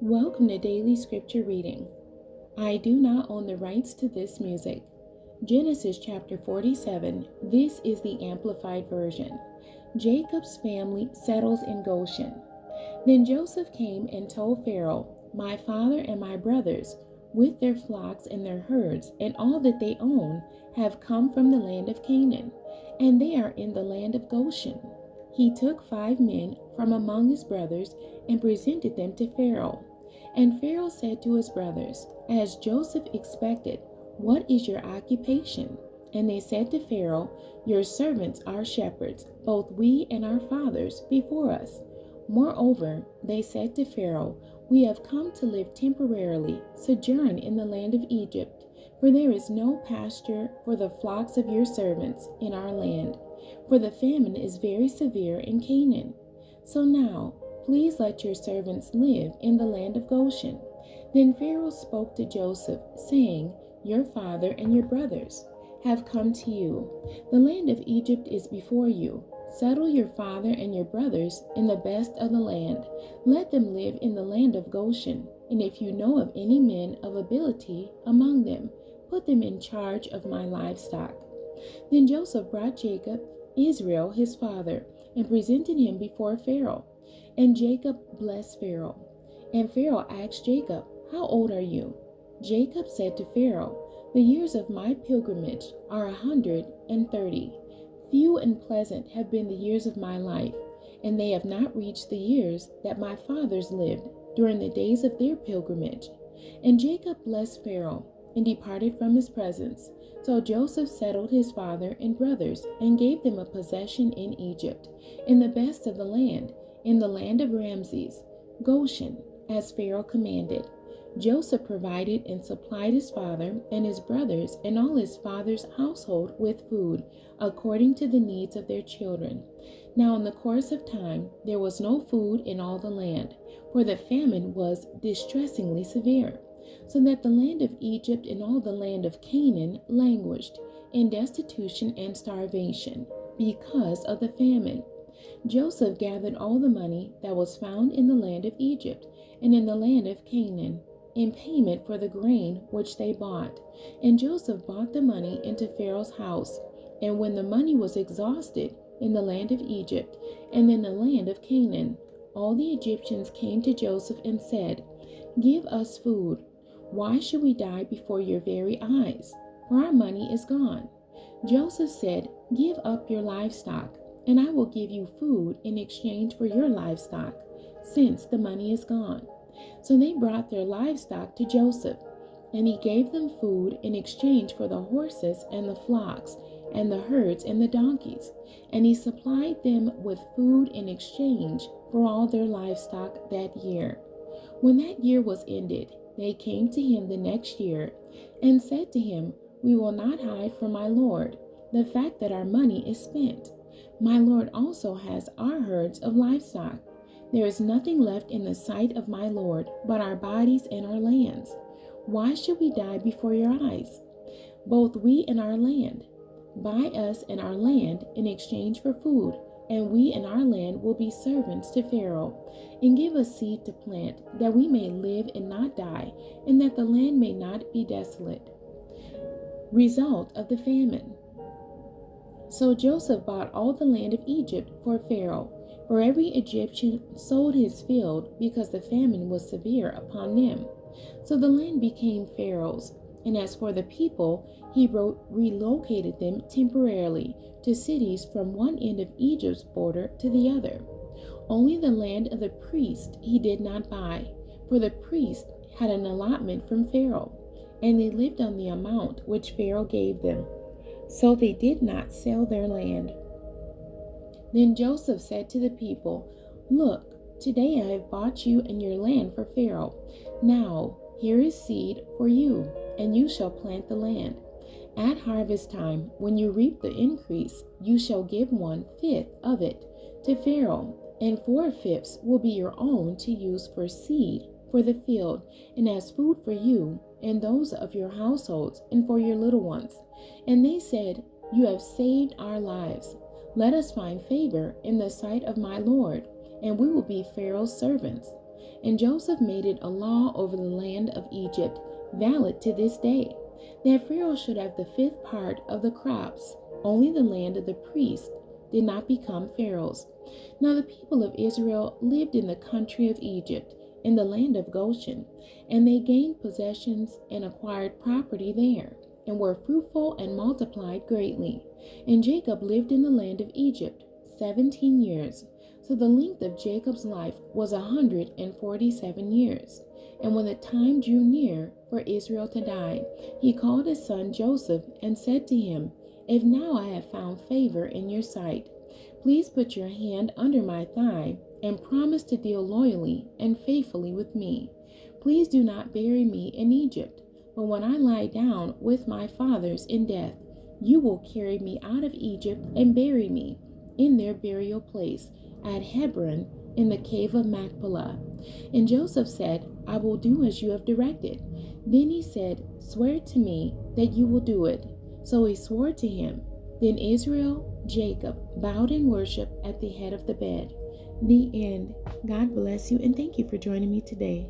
Welcome to Daily Scripture Reading. I do not own the rights to this music. Genesis chapter 47. This is the Amplified Version. Jacob's family settles in Goshen. Then Joseph came and told Pharaoh, "My father and my brothers, with their flocks and their herds and all that they own, have come from the land of Canaan, and they are in the land of Goshen." He took 5 men from among his brothers and presented them to Pharaoh. And Pharaoh said to his brothers, as Joseph expected, "What is your occupation?" And they said to Pharaoh, "Your servants are shepherds, both we and our fathers before us." Moreover, they said to Pharaoh, "We have come to live temporarily, sojourn in the land of Egypt, for there is no pasture for the flocks of your servants in our land, for the famine is very severe in Canaan. So now, please let your servants live in the land of Goshen." Then Pharaoh spoke to Joseph, saying, "Your father and your brothers have come to you. The land of Egypt is before you. Settle your father and your brothers in the best of the land. Let them live in the land of Goshen. And if you know of any men of ability among them, put them in charge of my livestock." Then Joseph brought Jacob, Israel his father, and presented him before Pharaoh. And Jacob blessed Pharaoh. And Pharaoh asked Jacob, "How old are you?" Jacob said to Pharaoh, "The years of my pilgrimage are 130. Few and pleasant have been the years of my life, and they have not reached the years that my fathers lived during the days of their pilgrimage." And Jacob blessed Pharaoh and departed from his presence. So Joseph settled his father and brothers and gave them a possession in Egypt, in the best of the land, in the land of Ramses, Goshen, as Pharaoh commanded. Joseph provided and supplied his father and his brothers and all his father's household with food, according to the needs of their children. Now in the course of time there was no food in all the land, for the famine was distressingly severe, so that the land of Egypt and all the land of Canaan languished in destitution and starvation because of the famine. Joseph gathered all the money that was found in the land of Egypt and in the land of Canaan in payment for the grain which they bought. And Joseph bought the money into Pharaoh's house. And when the money was exhausted in the land of Egypt and in the land of Canaan, all the Egyptians came to Joseph and said, "Give us food. Why should we die before your very eyes? For our money is gone." Joseph said, "Give up your livestock, and I will give you food in exchange for your livestock, since the money is gone." So they brought their livestock to Joseph, and he gave them food in exchange for the horses and the flocks and the herds and the donkeys, and he supplied them with food in exchange for all their livestock that year. When that year was ended, they came to him the next year and said to him, "We will not hide from my lord the fact that our money is spent. My lord also has our herds of livestock. There is nothing left in the sight of my lord but our bodies and our lands. Why should we die before your eyes? Both we and our land. Buy us and our land in exchange for food, and we and our land will be servants to Pharaoh. And give us seed to plant, that we may live and not die, and that the land may not be desolate." Result of the famine. So Joseph bought all the land of Egypt for Pharaoh, for every Egyptian sold his field because the famine was severe upon them. So the land became Pharaoh's, and as for the people, he relocated them temporarily to cities from one end of Egypt's border to the other. Only the land of the priest he did not buy, for the priest had an allotment from Pharaoh, and they lived on the amount which Pharaoh gave them. So they did not sell their land. Then Joseph said to the people, "Look, today I have bought you and your land for Pharaoh. Now here is seed for you, and you shall plant the land. At harvest time, when you reap the increase, you shall give 1/5 of it to Pharaoh, and 4/5 will be your own to use for seed for the field, and as food for you and those of your households, and for your little ones." And they said, "You have saved our lives. Let us find favor in the sight of my lord, and we will be Pharaoh's servants." And Joseph made it a law over the land of Egypt, valid to this day, that Pharaoh should have the fifth part of the crops. Only the land of the priests did not become Pharaoh's. Now the people of Israel lived in the country of Egypt, in the land of Goshen, and they gained possessions and acquired property there, and were fruitful and multiplied greatly. And Jacob lived in the land of Egypt 17 years. So the length of Jacob's life was 147 years. And when the time drew near for Israel to die, he called his son Joseph and said to him, "If now I have found favor in your sight, please put your hand under my thigh and promise to deal loyally and faithfully with me. Please do not bury me in Egypt, but when I lie down with my fathers in death, you will carry me out of Egypt and bury me in their burial place at Hebron in the cave of Machpelah." And Joseph said, "I will do as you have directed." Then he said, "Swear to me that you will do it." So he swore to him. Then Jacob bowed in worship at the head of the bed. The end. God bless you, and thank you for joining me today.